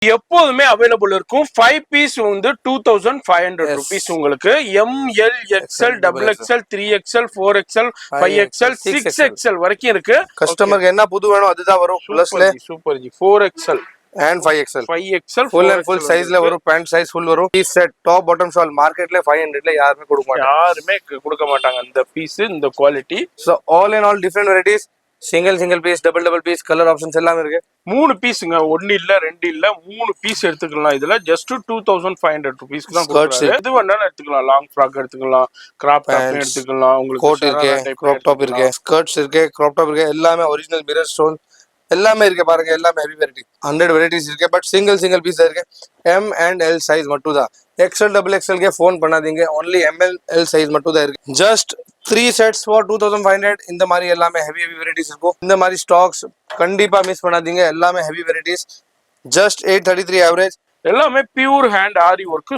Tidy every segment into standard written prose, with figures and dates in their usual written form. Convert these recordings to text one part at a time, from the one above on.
எப்போதுமே அவைலபிள் இருக்கும். 5 பீஸ் வந்து 2500 rupees உங்களுக்கு. ML XL XXL 3XL 4XL 5XL 6XL வரைக்கும் இருக்கு. கஸ்டமருக்கு என்ன புது வேணும் அதுதான் வரும். பிளஸ்ல சூப்பர் ஜி 4XL and 5XL full and full size ல வரும். pant size full வரும். Piece set top bottom shawl மார்க்கெட்ல 500 ல யாருமே கொடுக்க மாட்டாங்க இந்த பீஸ் இந்த quality. So all in all different varieties, single piece, double piece, colour options எல்லாமே இருக்கு. 3 பீஸ்ங்க, 1 இல்ல 2 இல்ல 3 பீஸ் எடுத்துக்கலாம். இதுல ஜஸ்ட் 2500 rupeesக்கு தான் கொடுக்குறாங்க. எது வேணாலும் எடுத்துக்கலாம். லாங் ஃப்ராக் எடுத்துக்கலாம், கிராப் டாப் எடுத்துக்கலாம், உங்களுக்கு கோட் இருக்கு, கிராப் டாப் இருக்கு, ஸ்கர்ட்ஸ் இருக்கு, கிராப் டாப் இருக்கு, எல்லாமே ஒரிஜினல் மிரர் ஸ்டோன் எல்லாமே இருக்கு. பாருங்க எல்லாமே ஹெவி வெரைட்டி 100 வெரைட்டிஸ் இருக்கு. பட் சிங்கிள் பீஸ் இருக்கு. M and L சைஸ் மட்டும் தான். XL XXL के फोन பண்ணாதீங்க. only ML L சைஸ் மட்டும் தான் இருக்கு. Just 3 sets for 2500. இந்த மாதிரி எல்லாமே ஹெவி வெரைட்டிஸ் இருக்கும். இந்த மாதிரி ஸ்டாக்ஸ் கண்டிப்பா மிஸ் பண்ணாதீங்க. எல்லாமே ஹெவி வெரைட்டிஸ். Just 833 average. எல்லாமே பியூர் ஹேண்ட் ஆரி ஒர்க்,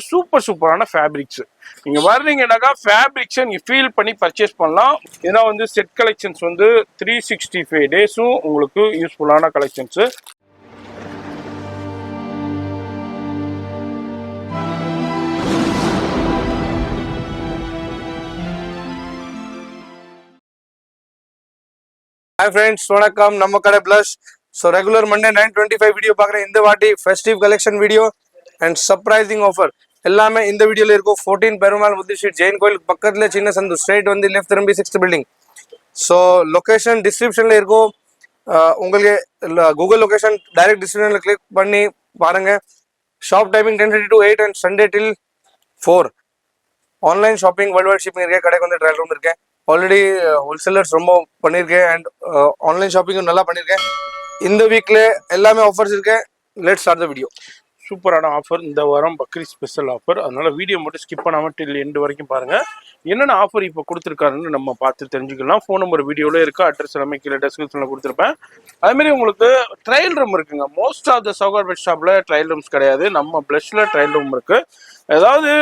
சூப்பரான ஃபேப்ரிக்ஸ். நீங்க வர்றீங்கன்னாக்கா ஃபேப்ரிக்ஸை நீங்க ஃபீல் பண்ணி பர்ச்சேஸ் பண்ணலாம். ஏன்னா வந்து செட் கலெக்ஷன்ஸ் வந்து 365 டேஸும் உங்களுக்கு யூஸ்ஃபுல்லான கலெக்ஷன்ஸ். ஹாய் ஃப்ரெண்ட்ஸ், வணக்கம். நம்ம கடை plus. So regular Monday 9:25 video பார்க்குறேன். இந்த வாட்டி festive collection video and surprising offer எல்லாமே இந்த வீடியோவில் இருக்கும். 14 பெருமாள் முத்து ஸ்ட்ரீட், ஜெயின் கோயில் பக்கத்தில் சின்ன சந்து, ஸ்ட்ரைட் வந்து லெஃப்ட் திரும்பி 6th பில்டிங். ஸோ லொக்கேஷன் டிஸ்கிரிப்ஷனில் இருக்கும். உங்களுக்கு கூகுள் லொக்கேஷன் டைரக்ட் டிஸ்கிரிப்ஷனில் கிளிக் பண்ணி பாருங்கள். Shop timing 10:30 to 8 and Sunday till 4. Online shopping world wide shipping இருக்கேன். கடைக்கு வந்து ட்ரையல் ரூம் இருக்கேன். ஆல்ரெடி ஹோல்சேலர்ஸ் ரொம்ப பண்ணியிருக்கேன் அண்ட் ஆன்லைன் ஷாப்பிங்கும் நல்லா பண்ணியிருக்கேன். இந்த வீக்ல எல்லாமே ஆஃபர்ஸ் இருக்கு. Let's start the video. சூப்பரான ஆஃபர் இந்த வாரம், பக்ரீத் ஸ்பெஷல் ஆஃபர். அதனால வீடியோ மட்டும் ஸ்கிப் பண்ணாமல் டில் எண்டு வரைக்கும் பாருங்க. என்னென்ன ஆஃபர் இப்போ கொடுத்துருக்காருன்னு நம்ம பார்த்து தெரிஞ்சுக்கலாம். ஃபோன் நம்பர் வீடியோவில் இருக்கு, அட்ரஸ் எல்லாமே கீழே டெஸ்கிரிப்ஷனில் கொடுத்துருப்பேன். அதுமாரி உங்களுக்கு ட்ரையல் ரூம் இருக்குங்க. Most of the Sowcarpet ஷாப்பில் ட்ரையல் ரூம்ஸ் கிடையாது. நம்ம பிளஸ்ல ட்ரையல் ரூம் இருக்கு. அதாவது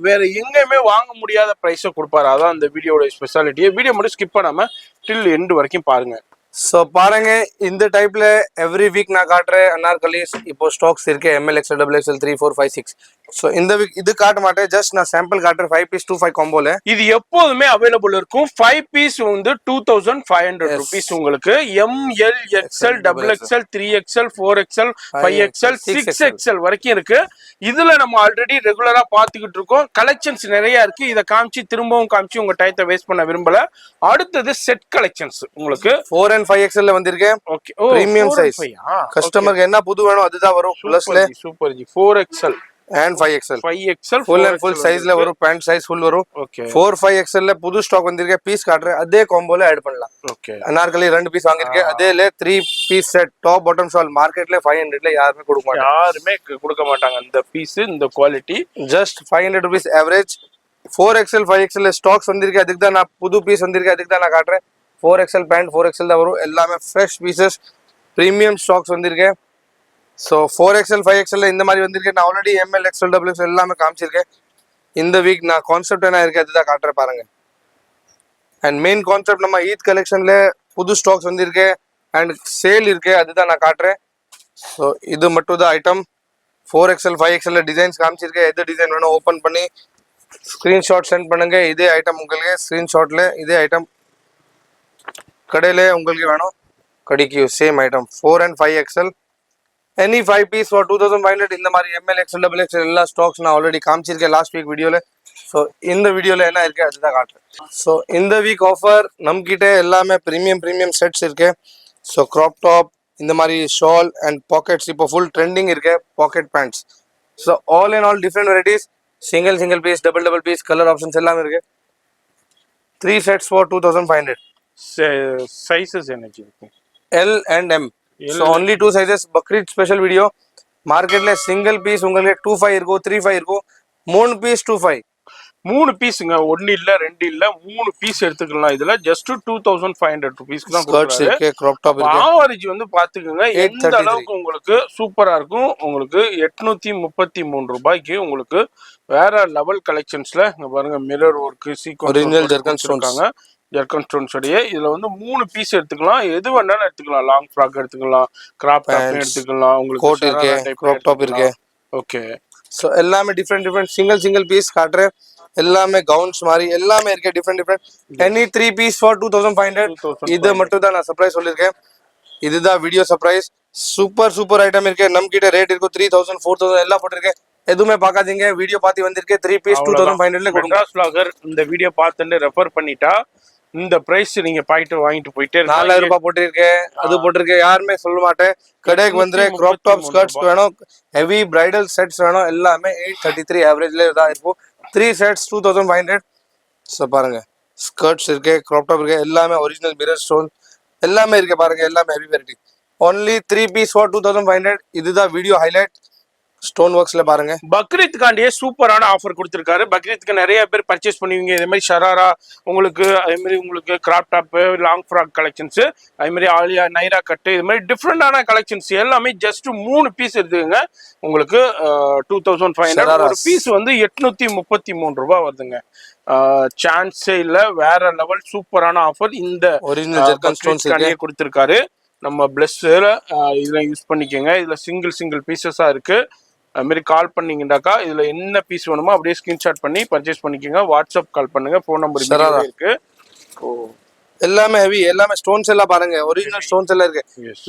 வேற எங்கேயுமே வாங்க முடியாத ப்ரைஸை கொடுப்பாரு. அதான் இந்த வீடியோட ஸ்பெஷாலிட்டியை. வீடியோ மட்டும் ஸ்கிப் பண்ணாமல் டில் எண்டு வரைக்கும் பாருங்க. ஸோ பாருங்க, இந்த டைப்ல எவ்ரி வீக் நான் காட்டுறேன் அனார்கலிஸ். இப்போ ஸ்டாக்ஸ் இருக்கு. ML XL XXL 3 4 5 6. ஸோ இந்த வீக் இது காட்ட மாட்டேன், ஜஸ்ட் நான் சாம்பிள் காட்டுறேன். 5 பீஸ் 25 காம்போல இது எப்போதுமே அவைலபிள் இருக்கும். 5 பீஸ் வந்து 2500 rupees உங்களுக்கு. ML XL XXL 3XL 4XL 5XL 6XL வரைக்கும் இருக்கு. இதுல நம்ம ஆல்ரெடி ரெகுலரா பாத்துக்கிட்டு இருக்கோம். கலெக்ஷன்ஸ் நிறைய இருக்கு. இதை காமிச்சு திரும்பவும் காமிச்சு உங்க டைத்தை வேஸ்ட் பண்ண விரும்பல. அடுத்தது செட் கலெக்ஷன்ஸ் உங்களுக்கு 4 and 5XL வந்திருக்கேன். Okay, premium size. கஸ்டமருக்கு என்ன புது வேணும் அதுதான் வரும். பிளஸ்ல சூப்பர் ஜி 4XL and 5XL full and full size ல வரும். pant size full வரும். ஓகே, 4 5XL ல புது ஸ்டாக் வந்திருக்கு. பீஸ் காட்டுறேன். அதே காம்போல ஆட் பண்ணலாம். ஓகே, அனார்கலி 2 பீஸ் வாங்கிருக்கேன். அதேல 3 piece set top bottom shawl மார்க்கெட்ல 500 ல யாருமே கொடுக்க மாட்டாங்க இந்த பீஸ் இந்த quality. Just 500 rupees average. 4XL 5XL stocks வந்திருக்கு. அதுக்கு தான் நான் புது பீஸ் வந்திருக்கு. அதுக்கு தான் நான் காட்டுறேன். 4XL பேண்ட் 4XL தான் வரும். எல்லாமே ஃப்ரெஷ் பீசஸ், ப்ரீமியம் ஸ்டாக்ஸ் வந்திருக்கு. ஸோ 4XL 5XL இந்த மாதிரி வந்திருக்கு. நான் ஆல்ரெடி ML XL XXL எல்லாமே காமிச்சிருக்கேன். இந்த வீக் நான் கான்செப்ட் என்ன இருக்கு அதுதான் காட்டுறேன் பாருங்க. அண்ட் மெயின் கான்செப்ட் நம்ம ஈத் கலெக்ஷன்ல புது ஸ்டாக்ஸ் வந்திருக்கு அண்ட் சேல் இருக்கு. அதுதான் நான் காட்டுறேன். ஸோ இது மட்டும் தான் ஐட்டம். 4XL 5XL டிசைன்ஸ் காமிச்சிருக்கேன். எது டிசைன் வேணும் ஓப்பன் பண்ணி ஸ்க்ரீன்ஷாட் சென்ட் பண்ணுங்க. இதே ஐட்டம் உங்களுக்கு ஸ்க்ரீன்ஷாட்ல இதே ஐட்டம் கடையில உங்களுக்கு வேணும். கடைக்கு same item 4 and 5XL any 5 piece for 2500. இந்த மாதிரி ML XL XXL எல்லா ஸ்டாக்ஸ் நான் ஆல்ரெடி காமிச்சிருக்கேன் லாஸ்ட் வீக் வீடியோல. ஸோ இந்த வீடியோல என்ன இருக்கு அதுதான் காட்டுறேன். ஸோ இந்த வீக் ஆஃபர் நம்மகிட்ட எல்லாமே ப்ரீமியம் செட்ஸ் இருக்கு. ஸோ கிராப் டாப், இந்த மாதிரி ஷால் அண்ட் பாக்கெட்ஸ் இப்போ ஃபுல் ட்ரெண்டிங் இருக்கு. Pocket pants. So all in all different varieties. Single piece, double piece, colour options எல்லாமே இருக்கு. 3 sets for 2500. சைஸஸ் என்ன இருக்கு? L and M. So only 2 sizes. Bakrid special video. மார்க்கெட்ல single piece உங்களுக்கு 25 இருக்கும், 35 இருக்கும். 3 பீஸ் 25. 3 பீஸுங்க, 1 இல்ல 2 இல்ல 3 பீஸ் எடுத்துக்கலாம். இதுல ஜஸ்ட் 2500 rupeesக்கு தான் கொடுக்குறாங்க. கிராப் டாப் இருக்கு. ஆவரேஜ் வந்து பாத்துக்கோங்க எந்த அளவுக்கு உங்களுக்கு சூப்பரா இருக்கும். உங்களுக்கு 833 ரூபாய்க்கு உங்களுக்கு வேற லெவல் கலெக்ஷன்ஸ்ல இங்க பாருங்க. Mirror work, sequence original zircon stones. Zircon stones உடைய இதுல வந்து 3 பீஸ் எடுத்துக்கலாம், எது வேணாலும் எடுத்துக்கலாம். லாங் ஃப்ராக் எடுத்துக்கலாம், கிராப் டாப் எடுத்துக்கலாம், உங்களுக்கு கோட் இருக்கு, கிராப் டாப் இருக்கு. ஓகே. சோ எல்லாமே டிஃபரெண்ட் சிங்கிள் பீஸ் காட்டுறேன். எல்லாமே கவுன்ஸ் மாதிரி எல்லாமே இருக்கு, டிஃபரெண்ட் எனி 3 பீஸ் ஃபார் 2500. இது மட்டும் தான் நான் சர்ப்ரைஸ் சொல்லிருக்கேன். இதுதான் வீடியோ சர்ப்ரைஸ். சூப்பர் ஐட்டம் இருக்கு. நம்ம கிட்ட ரேட் இருக்கும் 3000 4000 எல்லாம் போட்டிருக்கேன். எதுவுமே பார்க்காதீங்க, வீடியோ பார்த்து வந்திருக்கேன். 3 பீஸ் 2500 கொடுங்க. vlogger இந்த வீடியோ பார்த்துட்டு ரெஃபர் பண்ணிட்டா இந்த பிரைஸ் நீங்க பாயிட்டு வாங்கிட்டு போயிட்டே 4000 ரூபாய் போட்டிருக்கேன், அது போட்டிருக்கேன். யாருமே சொல்ல மாட்டேன். கடைக்கு வந்து கிராப் டாப் ஸ்கர்ட்ஸ் வேணும், ஹெவி பிரைடல் செட்ஸ் வேணும், எல்லாமே 833 ஆவரேஜ்ல தான் இருக்கும். 3 செட்ஸ் 2500. ஸோ பாருங்க, ஸ்கர்ட்ஸ் இருக்கு, கிராப் டாப் இருக்கு, எல்லாமே ஒரிஜினல் மிரர் ஸ்டோன் எல்லாமே இருக்கு. பாருங்க, எல்லாமே heavy variety. Only 3 piece for 2500. இதுதான் வீடியோ ஹைலைட். ஸ்டோன் ஒர்க்ஸ்ல பாருங்க. பக்ரீத்காண்டியே சூப்பரான ஆஃபர் கொடுத்துருக்காரு. பக்ரீத்துக்கு நிறைய பேர் பர்ச்சேஸ் பண்ணுவீங்க. இதே மாதிரி ஷராரா உங்களுக்கு, அதே மாதிரி உங்களுக்கு crop top, long frock collections, அதே மாதிரி ஆலியா நைரா கட்டு, இது மாதிரி டிஃப்ரெண்டான கலெக்ஷன்ஸ் எல்லாமே ஜஸ்ட் 3 பீஸ் எடுத்துக்கங்க. உங்களுக்கு 2500. ஒரு பீஸ் வந்து 833 ரூபாய் வருதுங்க. சான்ஸே இல்ல, வேற லெவல் சூப்பரான ஆஃபர் இந்த ஒரிஜினல் ஜர்கன் ஸ்டோன்ஸ் கொடுத்துருக்காரு. நம்ம பிளஸ்ல இதுல யூஸ் பண்ணிக்கோங்க. இதுல சிங்கிள் பீசஸா இருக்கு. அது மாதிரி கால் பண்ணீங்கன்னாக்கா இதுல என்ன பீஸ் வேணுமோ அப்படியே ஸ்கிரீன்ஷாட் பண்ணி பர்ச்சேஸ் பண்ணிக்கோங்க. வாட்ஸ்அப் கால் பண்ணுங்க, ஃபோன் நம்பர் இருக்கு. எல்லாமே ஹெவி, எல்லாமே ஸ்டோன்ஸ் எல்லாம் பாருங்க, ஒரிஜினல் ஸ்டோன்ஸ் எல்லாம் இருக்கு.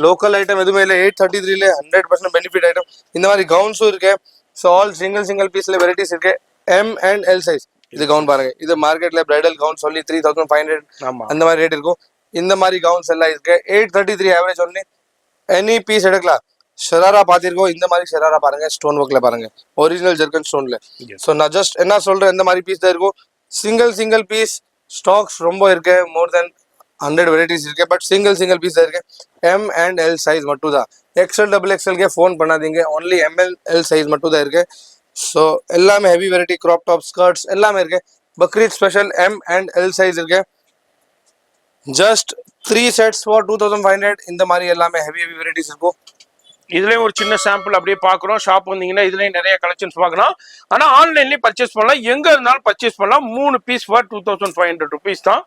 லோக்கல் ஐட்டம் எதுவுமே இல்லை. 833ல 100% பெனிஃபிட் ஐட்டம். இந்த மாதிரி கவுன்ஸும் இருக்கு. ஸோ ஆல் சிங்கிள் பீஸ்ல வெரைட்டிஸ் இருக்கு. M and L size. இது கவுன் பாருங்க, இது மார்க்கெட்ல பிரைடல் கவுன் சொல்லி 3500 அந்த மாதிரி ரேட் இருக்கும். இந்த மாதிரி கவுன்ஸ் எல்லாம் இருக்கு. 833 ஆவரேஜ் ஒன்லி. எனி பீஸ் எடுக்கலாம். ஷராரா பாத்திருக்கோம், இந்த மாதிரி ஷராரா பாருங்க, ஸ்டோன் ஒர்க்ல பாருங்க, ஒரிஜினல் ஜர்கன் ஸ்டோன்ல. ஸோ நான் ஜஸ்ட் என்ன சொல்றேன், இந்த மாதிரி பீஸ் தான் இருக்கும். சிங்கிள் பீஸ் ஸ்டாக்ஸ் ரொம்ப இருக்கு. மோர் தென் 100 வெரைட்டிஸ் இருக்கு. பட் சிங்கிள் பீஸ் தான் இருக்கு. M and L சைஸ் மட்டும் தான். XL XXL ஃபோன் பண்ணாதீங்க. Only M and L size மட்டும் தான் இருக்கு. ஸோ எல்லாமே heavy variety, crop top skirts எல்லாமே இருக்கு. Bakrid special M and L size இருக்கு. Just 3 sets for 2500. இந்த மாதிரி எல்லாமே ஹெவி வெரைட்டிஸ் இருக்கும். இதுலயும் ஒரு சின்ன சாம்பிள் அப்படியே பாக்குறோம். ஷாப் வந்தீங்கன்னா இதுலயும் நிறைய கலெக்ஷன்ஸ் பார்க்கலாம். ஆனா ஆன்லைன்லயும் பர்ச்சேஸ் பண்ணலாம், எங்க இருந்தாலும் பர்ச்சேஸ் பண்ணலாம். 3 பீஸ் ஃபார் 2500 ருபீஸ் தான்.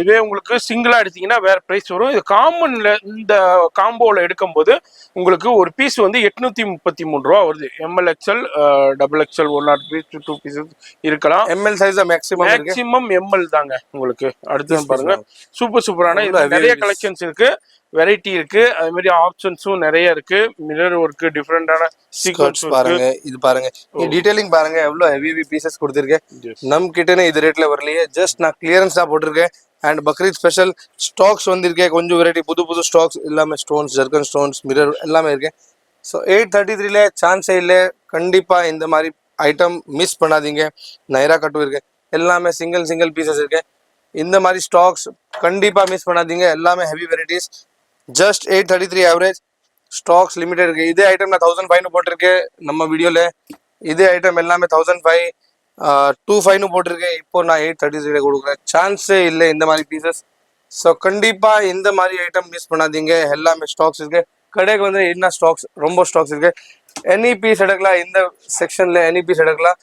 இதே உங்களுக்கு சிங்கிளா எடுத்தீங்கன்னா வேற பிரைஸ் வரும். இது காமன்ல இந்த காம்போல எடுக்கும் போது உங்களுக்கு ஒரு பீஸ் வந்து 833 ரூபா வருது. ML XL XXL 1 piece 2 piece இருக்கலாம். ML சைஸ் மேக்ஸிமம் ML தாங்க உங்களுக்கு. அடுத்து பாருங்க, சூப்பரான நிறைய கலெக்ஷன்ஸ் இருக்கு, வெரைட்டி இருக்கு. அதே மாதிரி ஆப்ஷன்ஸும் நிறைய இருக்கு. மிரர் ஒர்க், டிஃபரெண்டான சீக்வென்ஸ் பாருங்க. இது பாருங்க, டீடைலிங் பாருங்க, எவ்வளவு ஹெவி பீசஸ் கொடுத்திருக்கேன். நம் கிட்டனே இது ரேட்ல வரலையே. ஜஸ்ட் நான் கிளியரன்ஸ் தான் போட்டிருக்கேன். அண்ட் பக்ரீத் ஸ்பெஷல் ஸ்டாக்ஸ் வந்திருக்கேன். கொஞ்சம் வெரைட்டி புது ஸ்டாக்ஸ் எல்லாமே, ஸ்டோன்ஸ், ஜர்கன் ஸ்டோன்ஸ், மிரர் எல்லாமே இருக்கு. ஸோ 833ல சான்ஸே இல்லை. கண்டிப்பா இந்த மாதிரி ஐட்டம் மிஸ் பண்ணாதீங்க. நைரா கட்டு இருக்கு, எல்லாமே சிங்கிள் பீசஸ் இருக்கு. இந்த மாதிரி ஸ்டாக்ஸ் கண்டிப்பா மிஸ் பண்ணாதீங்க. எல்லாமே heavy varieties. Just 833 average. Stocks limited இருக்கு. இதே ஐட்டம் நான் 1500 போட்டிருக்கேன் நம்ம வீடியோல. இதே ஐட்டம் எல்லாமே 1500 2500 போட்டிருக்கேன். இப்போ நான் 833 கொடுக்குறேன். சான்ஸே இல்லை இந்த மாதிரி பீசஸ். ஸோ கண்டிப்பா இந்த மாதிரி ஐட்டம் மிஸ் பண்ணாதீங்க. எல்லாமே ஸ்டாக்ஸ் இருக்கு. கடைக்கு வந்து என்ன ஸ்டாக்ஸ், ரொம்ப ஸ்டாக்ஸ் இருக்கு. எனி பீஸ் எடுக்கலாம். இந்த செக்ஷன்ல எனி பீஸ் எடுக்கலாம்.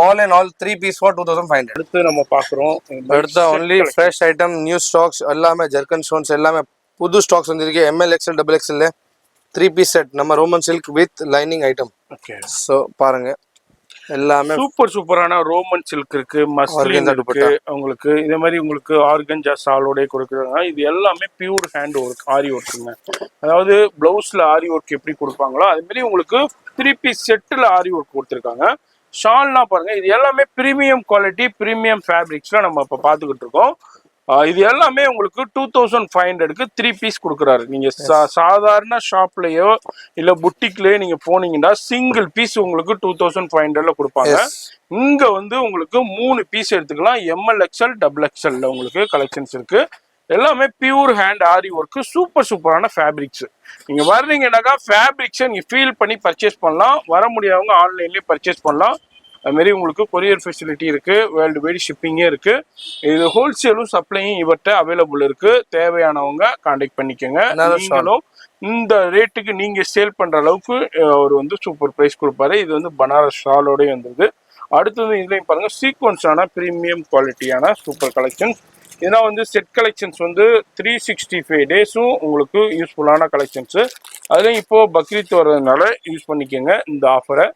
All and all 3 piece for 2500. அடுத்து நம்ம பாக்குறோம். அடுத்த only fresh item, new stocks, எல்லாமே ஜர்கன் ஸ்டோன்ஸ், எல்லாமே புது ஸ்டாக்ஸ் வந்திருக்கு. ML XL XXL 3 piece set, நம்ம roman silk with lining item. Okay. So பாருங்க, எல்லாமே சூப்பரான ரோமன் சில்க் இருக்கு, மஸ்லின் இருக்கு. உங்களுக்கு இதே மாதிரி உங்களுக்கு ஆர்கன்ஜா சாலோட கொடுக்குறாங்க. இது எல்லாமே பியூர் ஹேண்ட் ஒர்க், ஆரி ஒர்க்குங்க. அதாவது பிளவுஸ்ல ஆரி ஒர்க் எப்படி கொடுப்பாங்களோ அதே மாதிரி உங்களுக்கு 3 பீஸ் செட்டில் ஆரி ஒர்க் கொடுத்துருக்காங்க. ஷால்லாம் பாருங்க, இது எல்லாமே பிரீமியம் குவாலிட்டி, பிரீமியம் ஃபேப்ரிக்ஸ்ல நம்ம இப்போ பார்த்துக்கிட்டு இருக்கோம். இது எல்லாமே உங்களுக்கு 2500க்கு 3 பீஸ் கொடுக்குறாரு. நீங்க சாதாரண ஷாப்லயோ இல்ல புட்டிக்லயோ நீங்க போனீங்கன்னா சிங்கிள் பீஸ் உங்களுக்கு 2500ல கொடுப்பாங்க. இங்க வந்து உங்களுக்கு 3 பீஸ் எடுத்துக்கலாம். ML XL XXL உங்களுக்கு கலெக்ஷன்ஸ் இருக்கு. எல்லாமே பியூர் ஹேண்ட் ஆரி ஒர்க், சூப்பரான ஃபேப்ரிக்ஸ். நீங்க வர்றீங்கன்னாக்கா ஃபேப்ரிக்ஸை நீங்க ஃபீல் பண்ணி பர்ச்சேஸ் பண்ணலாம். வர முடியாதவங்க ஆன்லைன்லயே பர்ச்சேஸ் பண்ணலாம். அதுமாரி உங்களுக்கு கொரியர் ஃபெசிலிட்டி இருக்கு, வேர்ல்டு வைடு ஷிப்பிங்கே இருக்கு. இது ஹோல்சேலும் சப்ளையும் இவர்கிட்ட அவைலபிள் இருக்கு. தேவையானவங்க கான்டாக்ட் பண்ணிக்கோங்க. நீங்களும் இந்த ரேட்டுக்கு நீங்க சேல் பண்ற அளவுக்கு அவர் வந்து சூப்பர் பிரைஸ் கொடுப்பாரு. இது வந்து பனாரஸ் ஷாலோடய வந்தது. அடுத்தது இதுலையும் பாருங்க, சீக்வன்ஸான பிரீமியம் குவாலிட்டியான சூப்பர் கலெக்ஷன். இதெல்லாம் வந்து செட் கலெக்ஷன்ஸ் வந்து 365 டேஸும் உங்களுக்கு யூஸ்ஃபுல்லான கலெக்ஷன்ஸு. அதுலேயும் இப்போது பக்ரீத் வர்றதுனால யூஸ் பண்ணிக்கோங்க இந்த ஆஃபரை.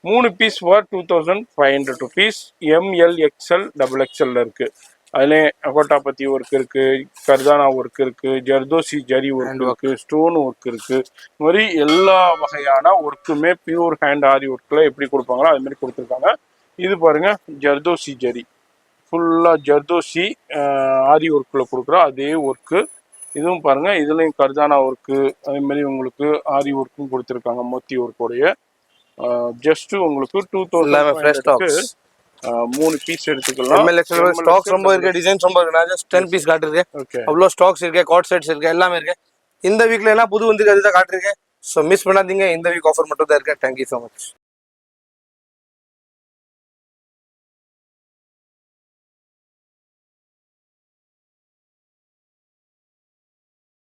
3 piece for 2500 rupees. M L X L double எக்ஸ்எல்ல இருக்குது. அதுலேயே அகோட்டாபத்தி ஒர்க் இருக்குது, கர்தானா ஒர்க் இருக்குது, ஜர்தோசி ஜரி ஒர்க் இருக்குது, ஸ்டோன் ஒர்க் இருக்குது. இது மாதிரி எல்லா வகையான ஒர்க்குமே பியூர் ஹேண்ட் ஆரி ஒர்க்கில் எப்படி கொடுப்பாங்களோ அது மாதிரி கொடுத்துருக்காங்க. இது பாருங்கள் ஜர்தோசி ஜரி, ஃபுல்லாக ஜர்தோசி ஆரி ஒர்க்கில் கொடுக்குற அதே ஒர்க்கு. இதுவும் பாருங்கள், இதுலேயும் கர்தானா ஒர்க்கு அதேமாதிரி உங்களுக்கு ஆரி ஒர்க்கும் கொடுத்துருக்காங்க மோத்தி ஒர்க்கோடைய. ஜஸ்ட்டு உங்களுக்கு 2500 3 பீஸ் எடுத்துக்கலாம். ஸ்டாக்ஸ் ரொம்ப இருக்கு, டிசைன்ஸ் ரொம்ப இருக்கு. நான் ஜஸ்ட் 10 பீஸ் காட்டிருக்கேன். ஓகே, அவ்வளோ ஸ்டாக்ஸ் இருக்கு, காட் செட்ஸ் இருக்கு, எல்லாமே இருக்கு. இந்த வீக்ல எல்லாம் புது வந்து அதுதான் காட்டிருக்கேன். ஸோ மிஸ் பண்ணாதீங்க, இந்த வீக் ஆஃபர் மட்டும் தான் இருக்கு. Thank you so much.